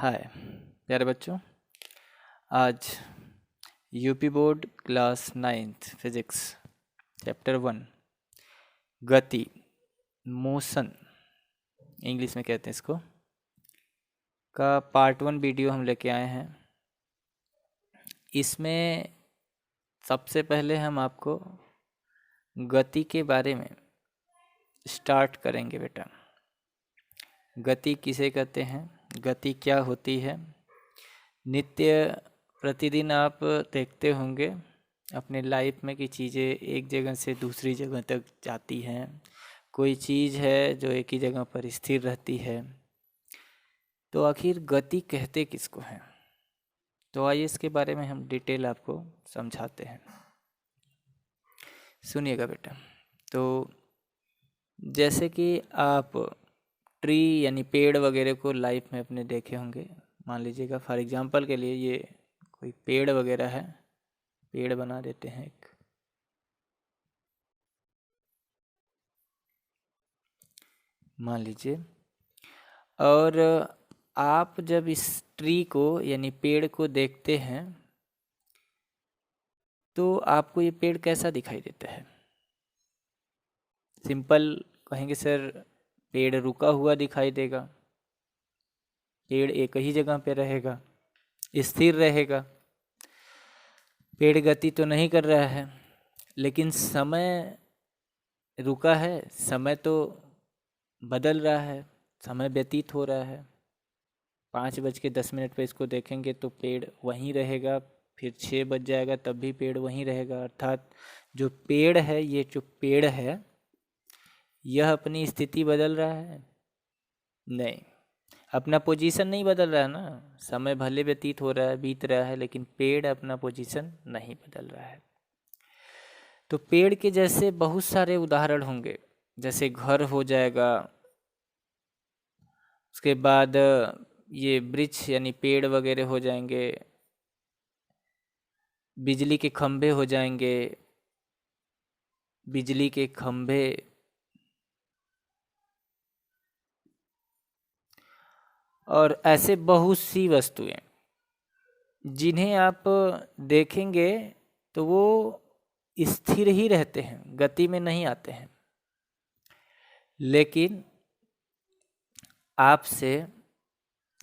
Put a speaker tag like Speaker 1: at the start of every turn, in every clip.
Speaker 1: हाय प्यारे बच्चों। आज UP board class 9th physics chapter 1 गति, मोशन इंग्लिश में कहते हैं इसको, का पार्ट 1 वीडियो हम लेके आए हैं। इसमें सबसे पहले हम आपको गति के बारे में स्टार्ट करेंगे। बेटा, गति किसे कहते हैं, गति क्या होती है। नित्य प्रतिदिन आप देखते होंगे अपने लाइफ में कि चीज़ें एक जगह से दूसरी जगह तक जाती हैं। कोई चीज़ है जो एक ही जगह पर स्थिर रहती है, तो आखिर गति कहते किसको हैं। तो आइए इसके बारे में हम डिटेल आपको समझाते हैं। सुनिएगा बेटा। तो जैसे कि आप ट्री यानी पेड़ वगैरह को लाइफ में अपने देखे होंगे। मान लीजिएगा फॉर एग्जांपल के लिए ये कोई पेड़ वगैरह है, पेड़ बना देते हैं एक। मान लीजिए, और आप जब इस ट्री को यानी पेड़ को देखते हैं तो आपको ये पेड़ कैसा दिखाई देता है। सिंपल कहेंगे सर, पेड़ रुका हुआ दिखाई देगा, पेड़ एक ही जगह पे रहेगा, स्थिर रहेगा, पेड़ गति तो नहीं कर रहा है। लेकिन समय रुका है, समय तो बदल रहा है, समय व्यतीत हो रहा है। 5:10 पे इसको देखेंगे तो पेड़ वहीं रहेगा, फिर 6 बज जाएगा तब भी पेड़ वहीं रहेगा। अर्थात जो पेड़ है, ये जो पेड़ है यह अपनी स्थिति बदल रहा है? नहीं, अपना पोजीशन नहीं बदल रहा है ना। समय भले व्यतीत हो रहा है, बीत रहा है, लेकिन पेड़ अपना पोजीशन नहीं बदल रहा है। तो पेड़ के जैसे बहुत सारे उदाहरण होंगे, जैसे घर हो जाएगा, उसके बाद ये वृक्ष यानी पेड़ वगैरह हो जाएंगे, बिजली के खंभे हो जाएंगे, बिजली के खंभे, और ऐसे बहुत सी वस्तुएं जिन्हें आप देखेंगे तो वो स्थिर ही रहते हैं, गति में नहीं आते हैं। लेकिन आपसे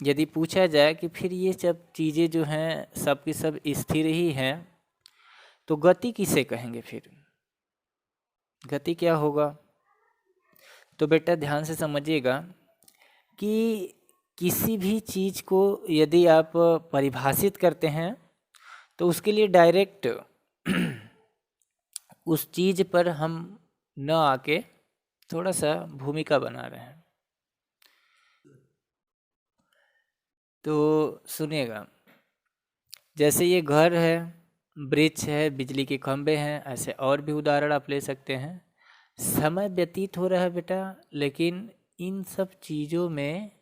Speaker 1: यदि पूछा जाए कि फिर ये सब चीज़ें जो हैं सब की सब स्थिर ही हैं, तो गति किसे कहेंगे, फिर गति क्या होगा। तो बेटा ध्यान से समझिएगा कि किसी भी चीज़ को यदि आप परिभाषित करते हैं तो उसके लिए डायरेक्ट उस चीज़ पर हम न आके थोड़ा सा भूमिका बना रहे हैं। तो सुनिएगा, जैसे ये घर है, वृक्ष है, बिजली के खंभे हैं, ऐसे और भी उदाहरण आप ले सकते हैं। समय व्यतीत हो रहा है बेटा, लेकिन इन सब चीज़ों में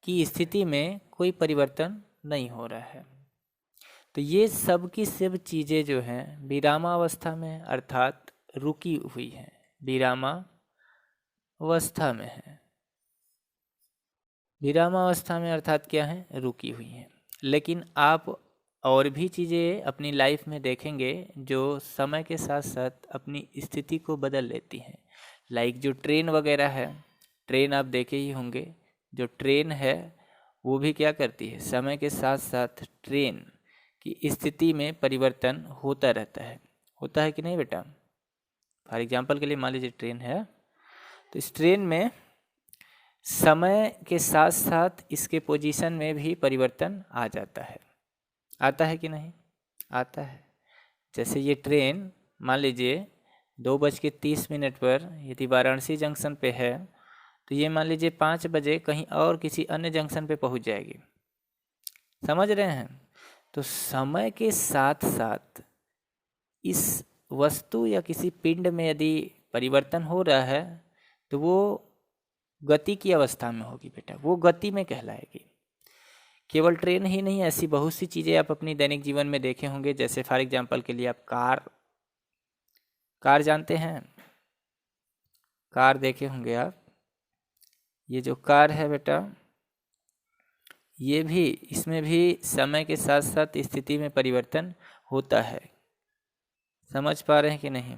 Speaker 1: की स्थिति में कोई परिवर्तन नहीं हो रहा है। तो ये सब की सब चीज़ें जो हैं विरामावस्था में, अर्थात रुकी हुई हैं, विरामावस्था में है। विरामावस्था में अर्थात क्या है, रुकी हुई हैं। लेकिन आप और भी चीज़ें अपनी लाइफ में देखेंगे जो समय के साथ साथ अपनी स्थिति को बदल लेती हैं। लाइक जो ट्रेन वगैरह है, ट्रेन आप देखे ही होंगे। जो ट्रेन है वो भी क्या करती है, समय के साथ साथ ट्रेन की स्थिति में परिवर्तन होता रहता है। होता है कि नहीं बेटा। फॉर एग्जांपल के लिए मान लीजिए ट्रेन है, तो इस ट्रेन में समय के साथ साथ इसके पोजीशन में भी परिवर्तन आ जाता है। आता है कि नहीं, आता है। जैसे ये ट्रेन मान लीजिए 2:30 पर यदि वाराणसी जंक्शन पे है, तो ये मान लीजिए 5 बजे कहीं और किसी अन्य जंक्शन पे पहुंच जाएगी। समझ रहे हैं। तो समय के साथ साथ इस वस्तु या किसी पिंड में यदि परिवर्तन हो रहा है तो वो गति की अवस्था में होगी बेटा, वो गति में कहलाएगी। केवल ट्रेन ही नहीं, ऐसी बहुत सी चीज़ें आप अपनी दैनिक जीवन में देखे होंगे। जैसे फॉर एग्जांपल के लिए आप कार जानते हैं, कार देखे होंगे आप। ये जो कार है बेटा, ये भी, इसमें भी समय के साथ साथ स्थिति में परिवर्तन होता है। समझ पा रहे हैं कि नहीं?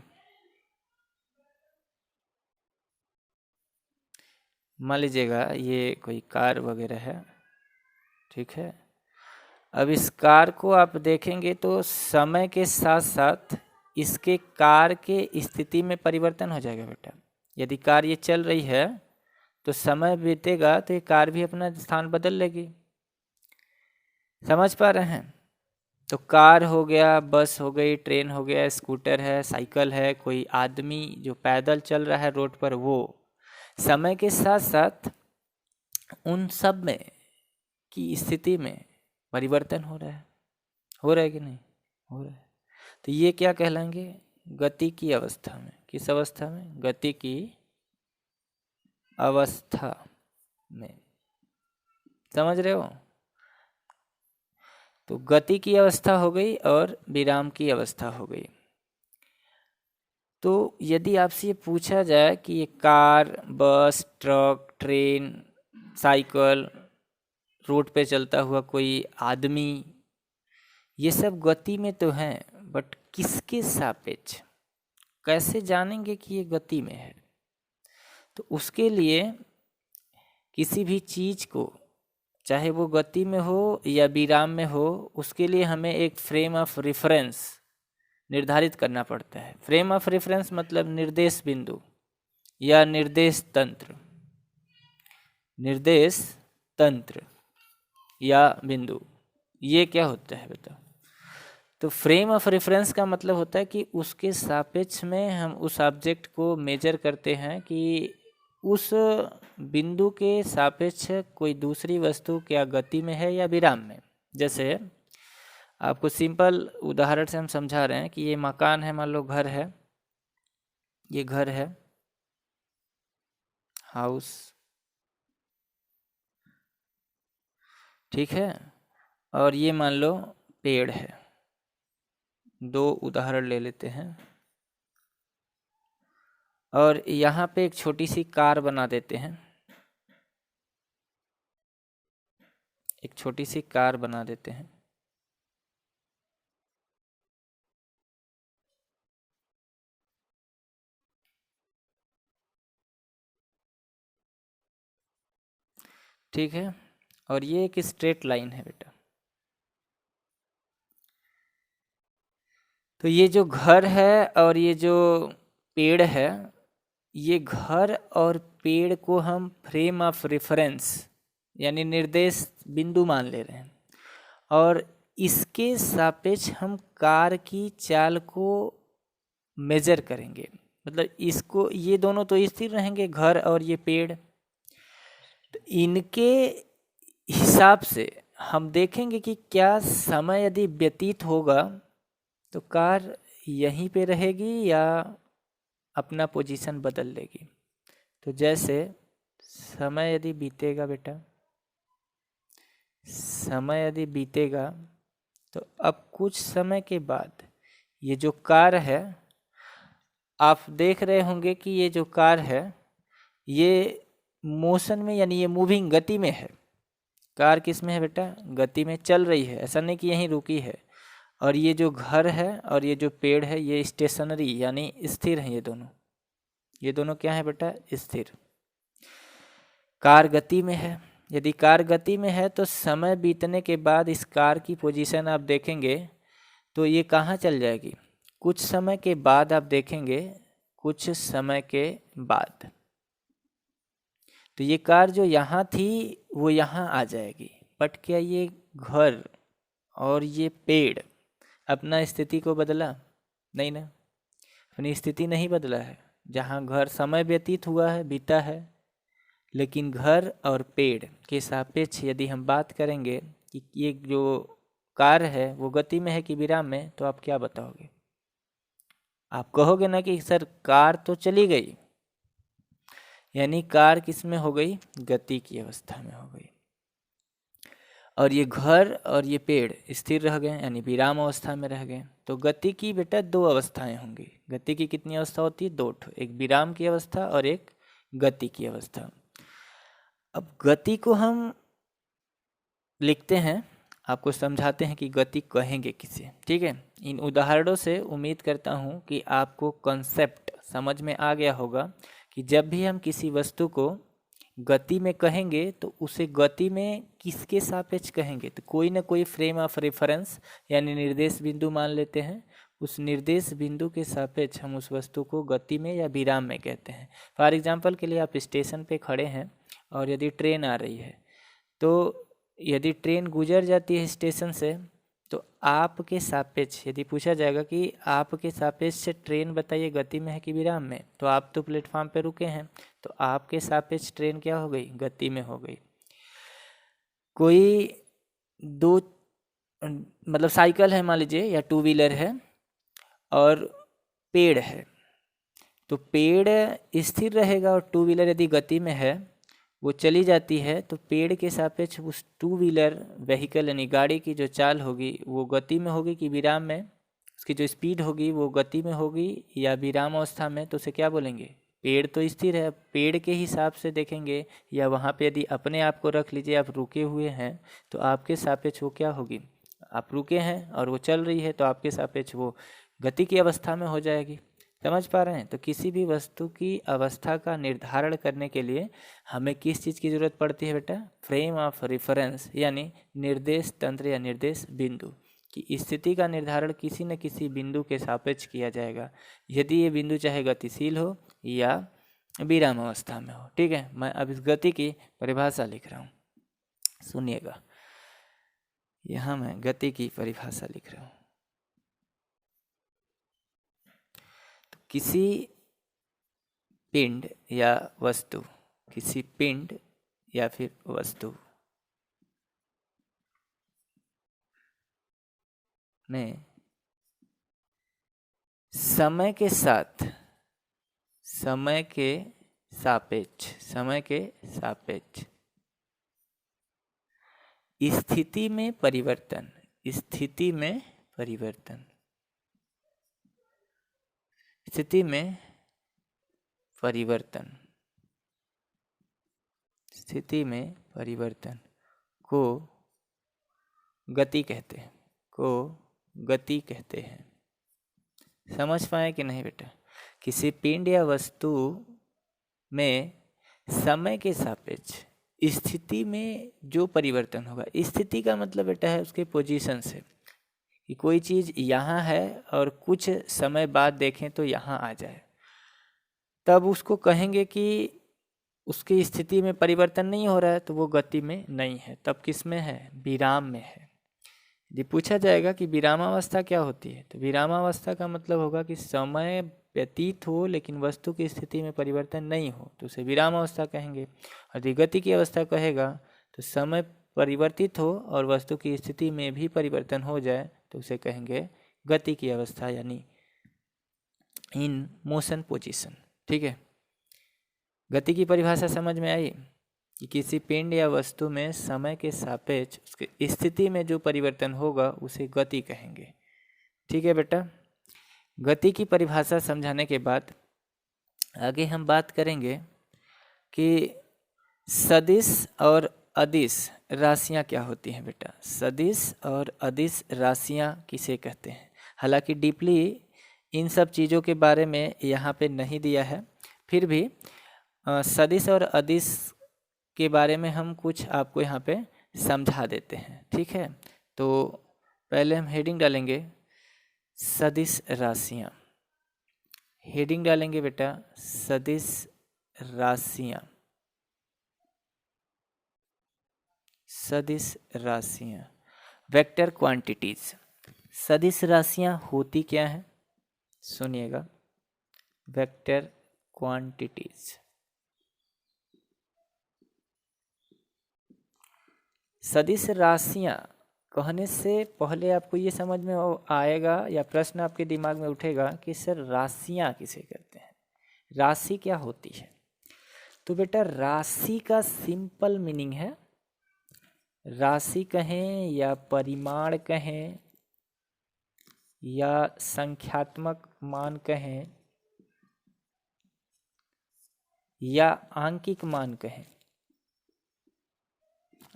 Speaker 1: मान लीजिएगा ये कोई कार वगैरह है, ठीक है। अब इस कार को आप देखेंगे तो समय के साथ साथ इसके कार के स्थिति में परिवर्तन हो जाएगा बेटा। यदि कार ये चल रही है तो समय बीतेगा तो ये कार भी अपना स्थान बदल लेगी। समझ पा रहे हैं? तो कार हो गया, बस हो गई, ट्रेन हो गया, स्कूटर है, साइकिल है, कोई आदमी जो पैदल चल रहा है रोड पर, वो समय के साथ साथ उन सब में की स्थिति में परिवर्तन हो रहा है। हो रहा है कि नहीं? हो रहा है। तो ये क्या कहलाएंगे? गति की अवस्था में। किस अवस्था में? गति की अवस्था में। समझ रहे हो? तो गति की अवस्था हो गई और विराम की अवस्था हो गई। तो यदि आपसे ये पूछा जाए कि ये कार, बस, ट्रक, ट्रेन, साइकिल, रोड पे चलता हुआ कोई आदमी, ये सब गति में तो हैं, बट किसके सापेक्ष? कैसे जानेंगे कि ये गति में है? तो उसके लिए किसी भी चीज़ को, चाहे वो गति में हो या विराम में हो, उसके लिए हमें एक फ्रेम ऑफ रेफरेंस निर्धारित करना पड़ता है। फ्रेम ऑफ रेफरेंस मतलब निर्देश बिंदु या निर्देश तंत्र। निर्देश तंत्र या बिंदु, ये क्या होता है बेटा? तो फ्रेम ऑफ रेफरेंस का मतलब होता है कि उसके सापेक्ष में हम उस ऑब्जेक्ट को मेजर करते हैं कि उस बिंदु के सापेक्ष कोई दूसरी वस्तु क्या गति में है या विराम में। जैसे आपको सिंपल उदाहरण से हम समझा रहे हैं कि ये मकान है, मान लो घर है, ये घर है, हाउस, ठीक है, और ये मान लो पेड़ है। दो उदाहरण ले लेते हैं और यहाँ पे एक छोटी सी कार बना देते हैं। एक छोटी सी कार बना देते हैं। ठीक है, और ये एक स्ट्रेट लाइन है बेटा। तो ये जो घर है और ये जो पेड़ है, ये घर और पेड़ को हम फ्रेम ऑफ रेफरेंस यानी निर्देश बिंदु मान ले रहे हैं, और इसके सापेक्ष हम कार की चाल को मेजर करेंगे। मतलब इसको, ये दोनों तो स्थिर रहेंगे, घर और ये पेड़, तो इनके हिसाब से हम देखेंगे कि क्या समय यदि व्यतीत होगा तो कार यहीं पे रहेगी या अपना पोजीशन बदल लेगी। तो जैसे समय यदि बीतेगा बेटा, समय यदि बीतेगा तो अब कुछ समय के बाद ये जो कार है, आप देख रहे होंगे कि ये जो कार है ये मोशन में यानी ये मूविंग, गति में है। कार किस में है बेटा? गति में चल रही है, ऐसा नहीं कि यहीं रुकी है। और ये जो घर है और ये जो पेड़ है ये स्टेशनरी यानी स्थिर हैं। ये दोनों क्या है बेटा? स्थिर। कार गति में है। यदि कार गति में है तो समय बीतने के बाद इस कार की पोजीशन आप देखेंगे तो ये कहाँ चल जाएगी? कुछ समय के बाद आप देखेंगे, कुछ समय के बाद तो ये कार जो यहाँ थी वो यहाँ आ जाएगी। बट क्या ये घर और ये पेड़ अपना स्थिति को बदला? नहीं ना, अपनी स्थिति नहीं बदला है। जहाँ घर समय व्यतीत हुआ है, बीता है, लेकिन घर और पेड़ के सापेक्ष यदि हम बात करेंगे कि ये जो कार है वो गति में है कि विराम में, तो आप क्या बताओगे? आप कहोगे ना कि सर कार तो चली गई, यानी कार किस में हो गई? गति की अवस्था में हो गई। और ये घर और ये पेड़ स्थिर रह गए यानी विराम अवस्था में रह गए। तो गति की बेटा दो अवस्थाएं होंगी। गति की कितनी अवस्था होती है? दो ठो, एक विराम की अवस्था और एक गति की अवस्था। अब गति को हम लिखते हैं, आपको समझाते हैं कि गति कहेंगे किसे। ठीक है, इन उदाहरणों से उम्मीद करता हूँ कि आपको कॉन्सेप्ट समझ में आ गया होगा कि जब भी हम किसी वस्तु को गति में कहेंगे तो उसे गति में किसके सापेक्ष कहेंगे, तो कोई ना कोई फ्रेम ऑफ रेफरेंस यानी निर्देश बिंदु मान लेते हैं। उस निर्देश बिंदु के सापेक्ष हम उस वस्तु को गति में या विराम में कहते हैं। फॉर एग्जांपल के लिए आप स्टेशन पे खड़े हैं और यदि ट्रेन आ रही है, तो यदि ट्रेन गुजर जाती है स्टेशन से, तो आपके सापेक्ष यदि पूछा जाएगा कि आपके सापेक्ष से ट्रेन बताइए गति में है कि विराम में, तो आप तो प्लेटफॉर्म पे रुके हैं, तो आपके सापेक्ष ट्रेन क्या हो गई, गति में हो गई। कोई दो मतलब साइकिल है मान लीजिए या टू व्हीलर है और पेड़ है, तो पेड़ स्थिर रहेगा और टू व्हीलर यदि गति में है, वो चली जाती है, तो पेड़ के सापेक्ष उस टू व्हीलर व्हीकल यानी गाड़ी की जो चाल होगी वो गति में होगी कि विराम में, उसकी जो स्पीड होगी वो गति में होगी या विराम अवस्था में, तो उसे क्या बोलेंगे, पेड़ तो स्थिर है, पेड़ के हिसाब से देखेंगे। या वहाँ पे यदि अपने आप को रख लीजिए, आप रुके हुए हैं, तो आपके सापेक्ष वो क्या होगी, आप रुके हैं और वो चल रही है, तो आपके सापेक्ष वो गति की अवस्था में हो जाएगी। समझ पा रहे हैं? तो किसी भी वस्तु की अवस्था का निर्धारण करने के लिए हमें किस चीज़ की ज़रूरत पड़ती है बेटा, फ्रेम ऑफ रेफरेंस यानी निर्देश तंत्र या निर्देश बिंदु की स्थिति का निर्धारण किसी न किसी बिंदु के सापेक्ष किया जाएगा, यदि ये बिंदु चाहे गतिशील हो या विराम अवस्था में हो। ठीक है, मैं अब इस गति की परिभाषा लिख रहा हूँ, सुनिएगा। यहाँ मैं गति की परिभाषा लिख रहा हूँ। तो किसी पिंड या वस्तु, किसी पिंड या फिर वस्तु में समय के साथ, समय के सापेक्ष स्थिति में परिवर्तन, स्थिति में परिवर्तन को गति कहते हैं। समझ पाए कि नहीं बेटा? किसी पिंड या वस्तु में समय के सापेक्ष स्थिति में जो परिवर्तन होगा, स्थिति का मतलब बेटा है उसके पोजीशन से, कि कोई चीज़ यहाँ है और कुछ समय बाद देखें तो यहाँ आ जाए, तब उसको कहेंगे कि उसकी स्थिति में परिवर्तन नहीं हो रहा है, तो वो गति में नहीं है। तब किस में है, विराम में है। यदि पूछा जाएगा कि विरामावस्था क्या होती है, तो विरामावस्था का मतलब होगा कि समय व्यतीत हो लेकिन वस्तु की स्थिति में परिवर्तन नहीं हो, तो उसे विरामावस्था कहेंगे। और यदि गति की अवस्था कहेगा तो समय परिवर्तित हो और वस्तु की स्थिति में भी परिवर्तन हो जाए, तो उसे कहेंगे गति की अवस्था यानी इन मोशन पोजीशन। ठीक है, गति की परिभाषा समझ में आई कि किसी पिंड या वस्तु में समय के सापेक्ष उसकी स्थिति में जो परिवर्तन होगा उसे गति कहेंगे। ठीक है बेटा, गति की परिभाषा समझाने के बाद आगे हम बात करेंगे कि सदिश और अदिश राशियां क्या होती हैं बेटा। सदिश और अदिश राशियां किसे कहते हैं? हालांकि डीपली इन सब चीज़ों के बारे में यहाँ पे नहीं दिया है, फिर भी सदिश और अदिश के बारे में हम कुछ आपको यहाँ पे समझा देते हैं। ठीक है, तो पहले हम हेडिंग डालेंगे सदिश राशियाँ। हेडिंग डालेंगे बेटा सदिश राशियाँ। सदिश राशियाँ, वेक्टर क्वांटिटीज। सदिश राशियाँ होती क्या हैं, सुनिएगा। वेक्टर क्वांटिटीज, सदिश राशियाँ कहने से पहले आपको ये समझ में आएगा या प्रश्न आपके दिमाग में उठेगा कि सर राशियाँ किसे कहते हैं, राशि क्या होती है। तो बेटा राशि का सिंपल मीनिंग है, राशि कहें या परिमाण कहें या संख्यात्मक मान कहें या आंकिक मान कहें,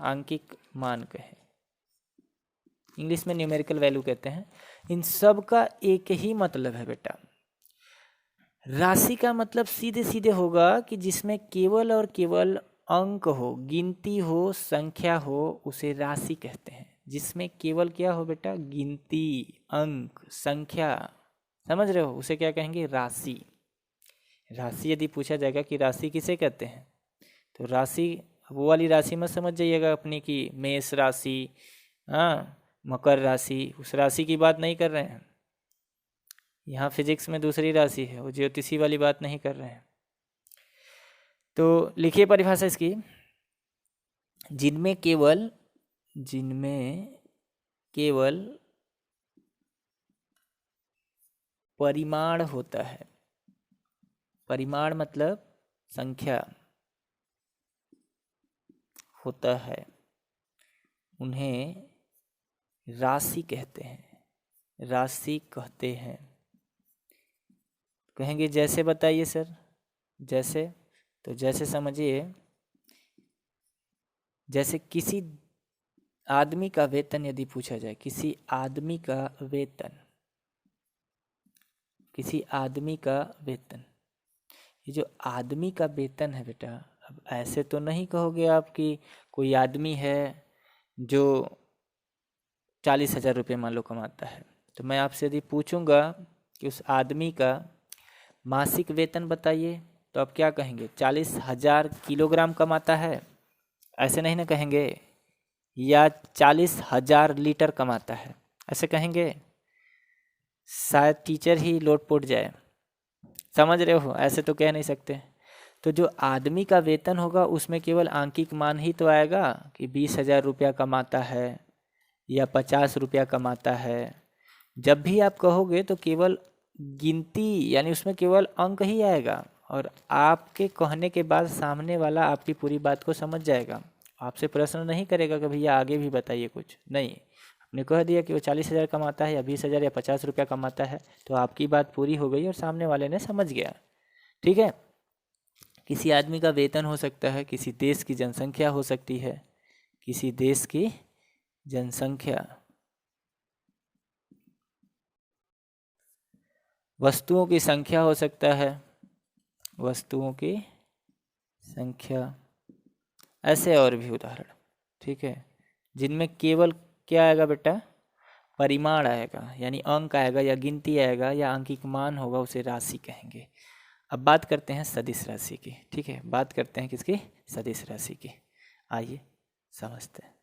Speaker 1: आंकिक मान कहें, इंग्लिश में न्यूमेरिकल वैल्यू कहते हैं। इन सब का एक ही मतलब है बेटा। राशि का मतलब सीधे सीधे होगा कि जिसमें केवल और केवल अंक हो, गिनती हो, संख्या हो, उसे राशि कहते हैं। जिसमें केवल क्या हो बेटा, गिनती, अंक, संख्या, समझ रहे हो, उसे क्या कहेंगे, राशि। राशि यदि पूछा जाएगा कि राशि किसे कहते हैं, तो राशि वो वाली राशि मत समझ जाइएगा अपनी की मेष राशि, हाँ, मकर राशि, उस राशि की बात नहीं कर रहे हैं। यहाँ फिजिक्स में दूसरी राशि है, वो ज्योतिषी वाली बात नहीं कर रहे हैं। तो लिखिए परिभाषा इसकी, जिनमें केवल परिमाण होता है। परिमाण मतलब संख्या होता है, उन्हें राशि कहते हैं। राशि कहते हैं। कहेंगे जैसे बताइए सर, जैसे, तो जैसे समझिए, जैसे किसी आदमी का वेतन यदि पूछा जाए, किसी आदमी का वेतन, किसी आदमी का वेतन, ये जो आदमी का वेतन है बेटा, अब ऐसे तो नहीं कहोगे आप कि कोई आदमी है जो 40,000 रुपये मान लो कमाता है, तो मैं आपसे यदि पूछूंगा कि उस आदमी का मासिक वेतन बताइए, तो आप क्या कहेंगे, 40,000 किलोग्राम कमाता है, ऐसे नहीं ना कहेंगे, या 40,000 लीटर कमाता है, ऐसे कहेंगे, शायद टीचर ही लोटपोट जाए। समझ रहे हो, ऐसे तो कह नहीं सकते। तो जो आदमी का वेतन होगा उसमें केवल आंकिक मान ही तो आएगा कि 20,000 रुपया कमाता है या 50 रुपया कमाता है। जब भी आप कहोगे तो केवल गिनती, यानी उसमें केवल अंक ही आएगा, और आपके कहने के बाद सामने वाला आपकी पूरी बात को समझ जाएगा। आपसे प्रश्न नहीं करेगा कि भैया आगे भी बताइए कुछ, नहीं, आपने कह दिया कि वो 40,000 कमाता है या 20,000 या 50 रुपया कमाता है, तो आपकी बात पूरी हो गई और सामने वाले ने समझ गया। ठीक है। किसी आदमी का वेतन हो सकता है, किसी देश की जनसंख्या हो सकती है, किसी देश की जनसंख्या, वस्तुओं की संख्या हो सकता है, वस्तुओं की संख्या, ऐसे और भी उदाहरण। ठीक है, जिनमें केवल क्या आएगा बेटा, परिमाण आएगा, यानी अंक आएगा या गिनती आएगा या अंकिक मान होगा, उसे राशि कहेंगे। अब बात करते हैं सदिश राशि की। ठीक है, बात करते हैं किसकी, सदिश राशि की। आइए समझते हैं।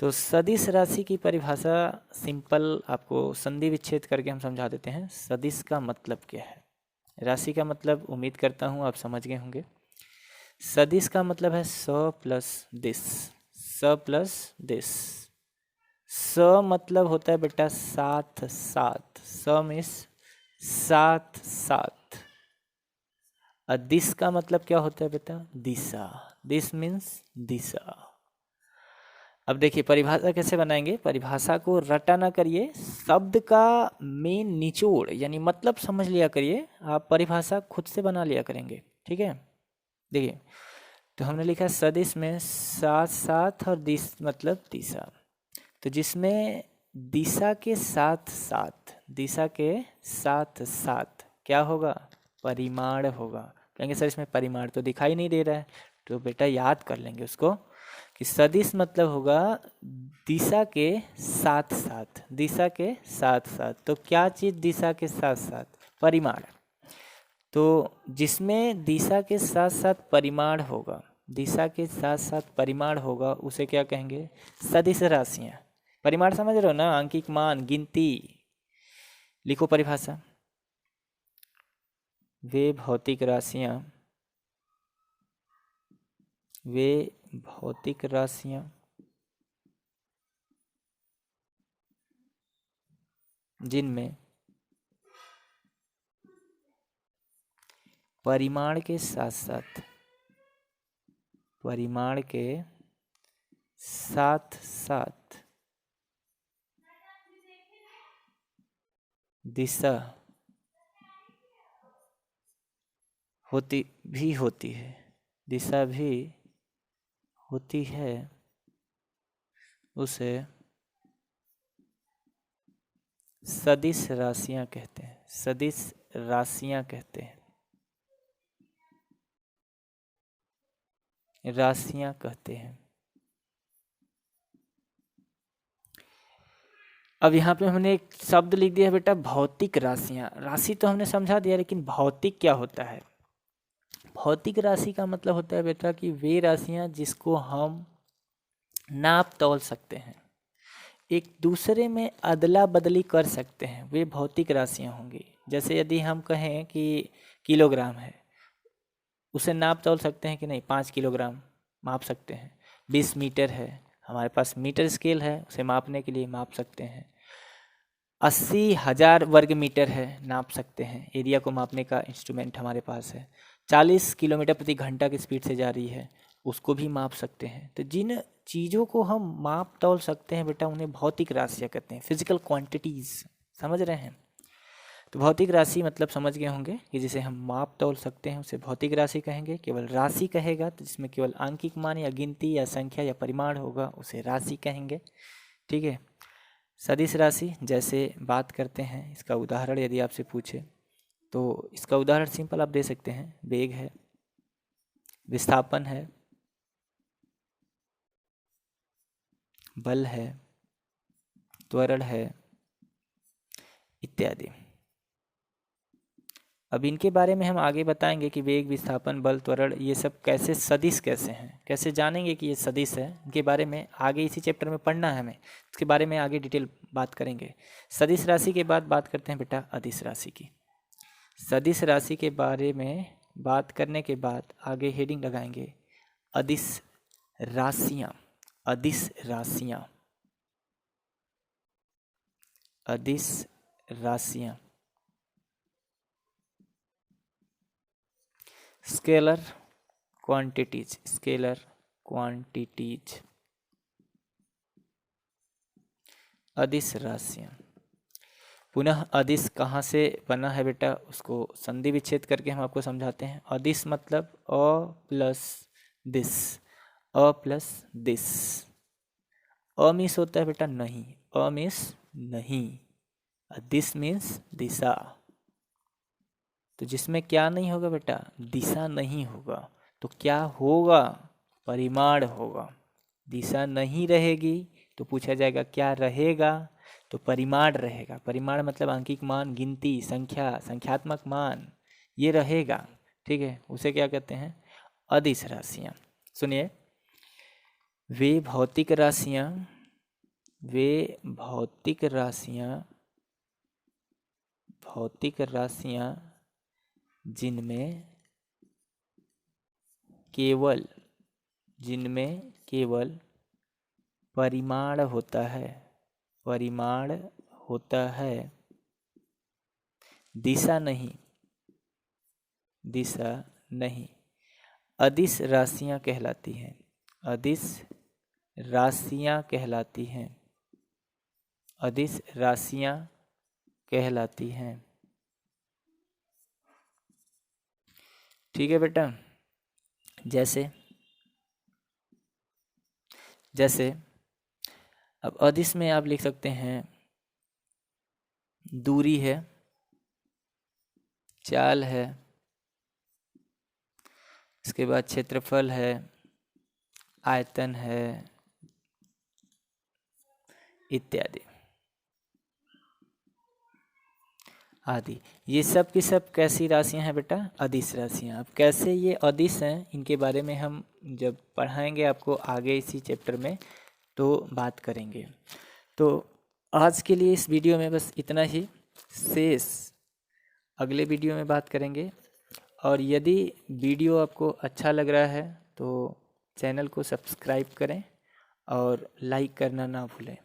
Speaker 1: तो सदिश राशि की परिभाषा सिंपल आपको संधि विच्छेद करके हम समझा देते हैं। सदिश का मतलब क्या है, राशि का मतलब उम्मीद करता हूँ आप समझ गए होंगे। सदिश का मतलब है स प्लस दिस, स प्लस दिस। स मतलब होता है बेटा साथ साथ, स मीन्स साथ साथ। और दिस का मतलब क्या होता है बेटा, दिशा, दिस मीन्स दिशा। अब देखिए परिभाषा कैसे बनाएंगे, परिभाषा को रटा ना करिए, शब्द का मेन निचोड़ यानी मतलब समझ लिया करिए, आप परिभाषा खुद से बना लिया करेंगे। ठीक है, देखिए तो हमने लिखा सदिश में साथ साथ और दिश मतलब दिशा। तो जिसमें दिशा के साथ साथ, दिशा के साथ साथ क्या होगा, परिमाण होगा। कहेंगे सर इसमें परिमाण तो दिखाई नहीं दे रहा है, तो बेटा याद कर लेंगे उसको कि सदिश मतलब होगा दिशा के साथ साथ, दिशा के साथ साथ। तो क्या चीज़ दिशा के साथ साथ, परिमाण। तो जिसमें दिशा के साथ साथ परिमाण होगा, दिशा के साथ साथ परिमाण होगा, उसे क्या कहेंगे, सदिश राशियाँ। परिमाण समझ रहे हो ना, अंकिक मान, गिनती। लिखो परिभाषा, वे भौतिक राशियाँ, वे भौतिक राशियाँ जिनमें परिमाण के साथ साथ, परिमाण के साथ साथ दिशा होती है, दिशा भी होती है उसे सदिश राशियां कहते हैं। सदिश राशियां कहते हैं, राशियां कहते हैं। अब यहाँ पे हमने एक शब्द लिख दिया बेटा, भौतिक राशियां। राशि तो हमने समझा दिया, लेकिन भौतिक क्या होता है? भौतिक राशि का मतलब होता है बेटा कि वे राशियां जिसको हम नाप तौल सकते हैं, एक दूसरे में अदला बदली कर सकते हैं, वे भौतिक राशियां होंगी। जैसे यदि हम कहें कि किलोग्राम है, उसे नाप तौल सकते हैं कि नहीं? 5 किलोग्राम माप सकते हैं। 20 मीटर है, हमारे पास मीटर स्केल है, उसे मापने के लिए माप सकते हैं। 80,000 वर्ग मीटर है, नाप सकते हैं, एरिया को मापने का इंस्ट्रूमेंट हमारे पास है। 40 किलोमीटर प्रति घंटा की स्पीड से जा रही है, उसको भी माप सकते हैं। तो जिन चीज़ों को हम माप तौल सकते हैं बेटा, उन्हें भौतिक राशियाँ कहते हैं, फिजिकल क्वांटिटीज़। समझ रहे हैं? तो भौतिक राशि मतलब समझ गए होंगे कि जिसे हम माप तौल सकते हैं उसे भौतिक राशि कहेंगे। केवल राशि कहेगा तो जिसमें केवल आंकिक मान या गिनती या संख्या या परिमाण होगा, उसे राशि कहेंगे। ठीक है। सदिश राशि जैसे बात करते हैं, इसका उदाहरण यदि आपसे पूछे तो इसका उदाहरण सिंपल आप दे सकते हैं। वेग है, विस्थापन है, बल है, त्वरण है, इत्यादि। अब इनके बारे में हम आगे बताएंगे कि वेग, विस्थापन, बल, त्वरण ये सब कैसे सदिश कैसे हैं, कैसे जानेंगे कि ये सदिश है। इनके बारे में आगे इसी चैप्टर में पढ़ना है हमें, इसके बारे में आगे डिटेल बात करेंगे। सदिश राशि के बाद बात करते हैं बेटा अदिश राशि की। सदिश राशि के बारे में बात करने के बाद आगे हेडिंग लगाएंगे अदिश राशियाँ। अदिश राशियाँ, अदिश राशियाँ। स्केलर क्वांटिटीज, स्केलर क्वांटिटीज, अदिश राशियाँ। पुनः अदिश कहाँ से बना है बेटा, उसको संधि विच्छेद करके हम आपको समझाते हैं। अदिश मतलब अ प्लस दिस, अ प्लस दिस। अ मीन्स होता है बेटा नहीं, अ मीन्स नहीं, दिस मीन्स दिशा। तो जिसमें क्या नहीं होगा बेटा, दिशा नहीं होगा, तो क्या होगा? परिमाण होगा। दिशा नहीं रहेगी तो पूछा जाएगा क्या रहेगा, तो परिमाण रहेगा। परिमाण मतलब आंकिक मान, गिनती, संख्या, संख्यात्मक मान, ये रहेगा। ठीक है, उसे क्या कहते हैं? अदिश राशियाँ। सुनिए, वे भौतिक राशियाँ, वे भौतिक राशियाँ, भौतिक राशियाँ जिनमें केवल, जिनमें केवल परिमाण होता है, परिमाण होता है, दिशा नहीं, दिशा नहीं, अदिश राशियाँ कहलाती हैं। अदिश राशियाँ कहलाती हैं, अदिश राशियाँ कहलाती हैं। ठीक है बेटा। जैसे जैसे अब अदिश में आप लिख सकते हैं दूरी है, चाल है, इसके बाद क्षेत्रफल है, आयतन है, इत्यादि आदि। ये सब की सब कैसी राशियां हैं बेटा? अदिश राशियां। अब कैसे ये अदिश हैं, इनके बारे में हम जब पढ़ाएंगे आपको आगे इसी चैप्टर में तो बात करेंगे। तो आज के लिए इस वीडियो में बस इतना ही, शेष अगले वीडियो में बात करेंगे। और यदि वीडियो आपको अच्छा लग रहा है तो चैनल को सब्सक्राइब करें और लाइक करना ना भूलें।